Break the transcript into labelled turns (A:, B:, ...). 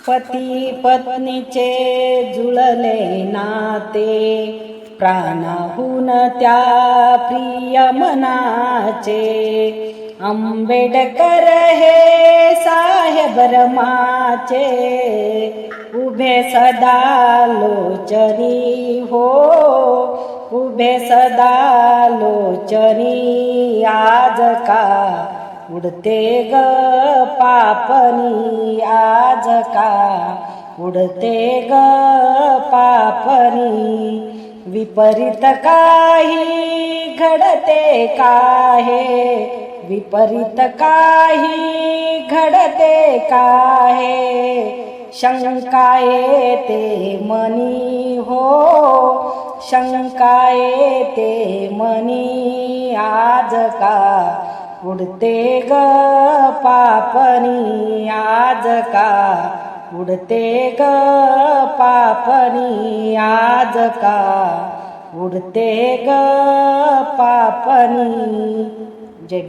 A: पती पत्नीचे जुळले नाते, प्राणाहून त्या प्रिय मनाचे. आंबेडकर हे साहेब रमाचे, उभे सदा लोचनी हो, उभे सदा लोचनी. आज का उडते ग पापनी, आज का उडते ग पापनी. विपरीत काही घडते काहे, विपरीत काही घडते काहे. शंका येते मनी हो, शंका येते मनी. आज का उडते ग पापनी, आज का उडते ग पापनी. आज का उडते ग पापनी. जय